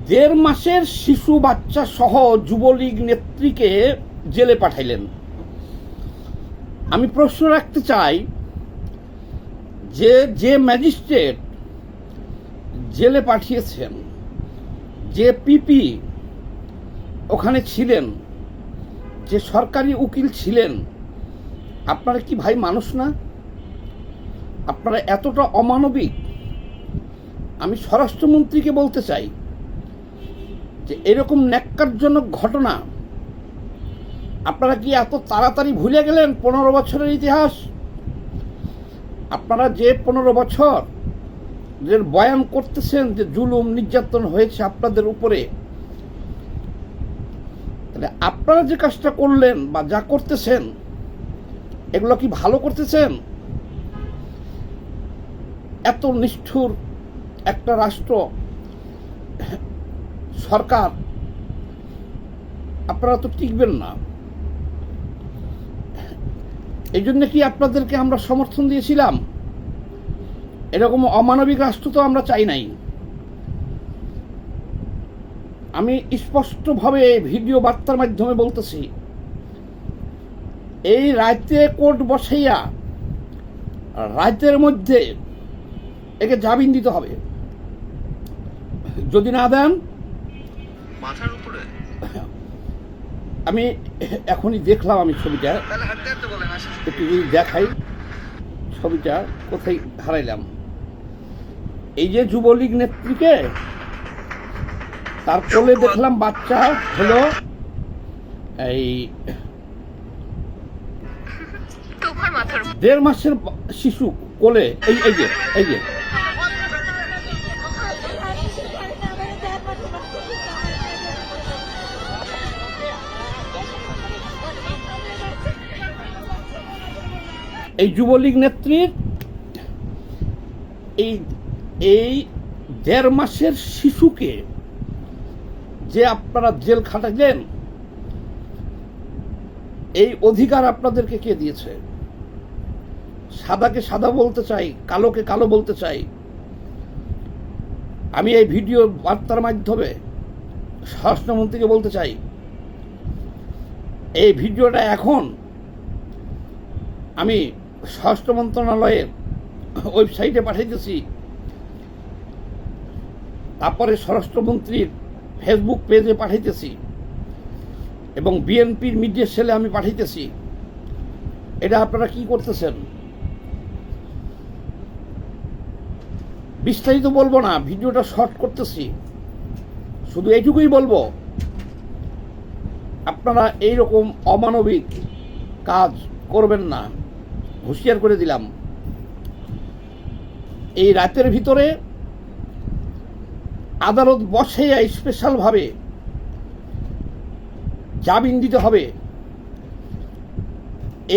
দেড় মাসের শিশু বাচ্চা সহ যুবলীগ নেত্রীকে জেলে পাঠাইলেন। আমি প্রশ্ন রাখতে চাই যে ম্যাজিস্ট্রেট জেলে পাঠিয়েছেন, যে পিপি ওখানে ছিলেন, যে সরকারি উকিল ছিলেন, আপনারা কি ভাই মানুষ না? আপনারা এতটা অমানবিক? আমি স্বরাষ্ট্রমন্ত্রীকে বলতে চাই যে এরকম ন্যাক্কারজনক ঘটনা আপনারা কি এত তাড়াতাড়ি ভুলে গেলেন? 15 বছরের ইতিহাস আপনারা যে 15 বছর যে বয়ান করতেছেন যে জুলুম নির্যাতন হয়েছে আপনাদের উপরে, তাহলে আপনারা যে কাজটা করলেন বা যা করতেছেন এগুলো কি ভালো করতেছেন? এত নিষ্ঠুর একটা রাষ্ট্র সরকার, আপনারা তো টিকবেন না। এই জন্য কি আপনাদেরকে আমরা সমর্থন দিয়েছিলাম? এরকম অমানবিক রাষ্ট্র তো আমরা চাই নাই। আমি স্পষ্টভাবে ভিডিও বার্তার মাধ্যমে বলতেছি, এই রাতে কোর্ট বসাইয়া রাতের মধ্যে একে জামিন দিতে হবে। যদি না দেন, মাথার উপরে আমি এখনই দেখলাম, আমি ছবিটা একটু যদি দেখাই, ছবিটা কোথায় হারাইলাম। এই যে যুবলীগ নেত্রীকে, তার কোলে দেখলাম বাচ্চা হলো এই 1.5 মাসের শিশু কোলে, এই যে এই যুবলীগ নেত্রীর এই 1.5 মাসের শিশুকে যে আপনারা জেল খাটাইলেন, এই অধিকার আপনাদেরকে কে দিয়েছে? সাদাকে সাদা বলতে চাই, কালোকে কালো বলতে চাই। আমি এই ভিডিও বার্তার মাধ্যমে স্বরাষ্ট্রমন্ত্রীকে বলতে চাই, এই ভিডিওটা এখন আমি স্বরাষ্ট্র মন্ত্রণালয়ের ওয়েবসাইটে পাঠাইতেছি, তারপরে স্বরাষ্ট্রমন্ত্রীর ফেসবুক পেজে পাঠাইতেছি এবং বিএনপির মিডিয়া সেলে আমি পাঠাইতেছি। এটা আপনারা কি করতেছেন? বিস্তারিত বলবো না, ভিডিওটা শর্ট করতেছি, শুধু এইটুকুই বলবো, আপনারা এইরকম অমানবিক কাজ করবেন না, হুঁশিয়ার করে দিলাম। এই রাতের ভিতরে আদালত বসে স্পেশালভাবে জামিন দিতে হবে।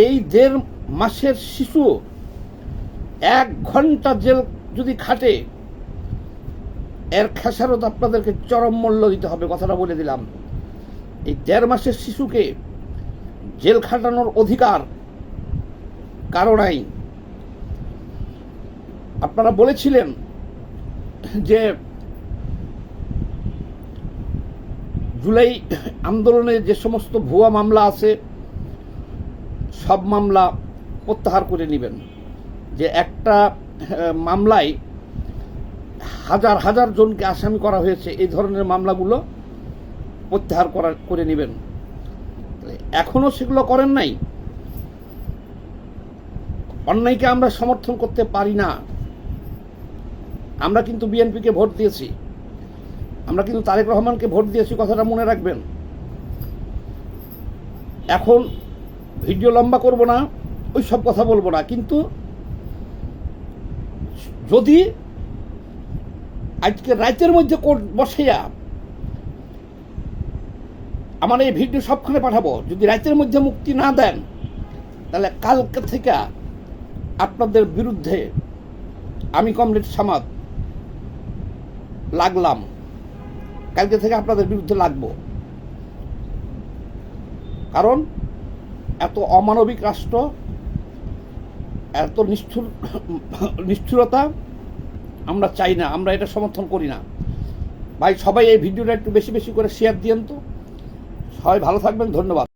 এই 1.5 মাসের শিশু 1 ঘন্টা জেল যদি খাটে, এর খেসারত আপনাদেরকে চরম মূল্য দিতে হবে, কথাটা বলে দিলাম। এই 1.5 মাসের শিশুকে জেল খাটানোর অধিকার কারো নাই। আপনারা বলেছিলেন যে জুলাই আন্দোলনে যে সমস্ত ভুয়া মামলা আছে সব মামলা প্রত্যাহার করে নেবেন, যে একটা মামলায় হাজার হাজার জনকে আসামি করা হয়েছে, এই ধরনের মামলাগুলো প্রত্যাহার করে নেবেন। এখনো সেগুলো করেন নাই। অন্যায়কে আমরা সমর্থন করতে পারি না। আমরা কিন্তু বিএনপিকে ভোট দিয়েছি, আমরা কিন্তু তারেক রহমানকে ভোট দিয়েছি, কথাটা মনে রাখবেন। এখন ভিডিও লম্বা করব না, ওই সব কথা বলবো না, কিন্তু যদি আজকে রাতের মধ্যে কোর্ট বসাইয়া, আমার এই ভিডিও সবখানে পাঠাবো, যদি রাতের মধ্যে মুক্তি না দেন, তাহলে কালকে থেকে আপনাদের বিরুদ্ধে আমি কমরেড সামাদ লাগলাম, কালকে থেকে আপনাদের বিরুদ্ধে লাগবো। কারণ এত অমানবিক রাষ্ট্র, এত নিষ্ঠুরতা আমরা চাই না, আমরা এটা সমর্থন করি না। ভাই সবাই এই ভিডিওটা একটু বেশি বেশি করে শেয়ার দিয়েন তো। সবাই ভালো থাকবেন, ধন্যবাদ।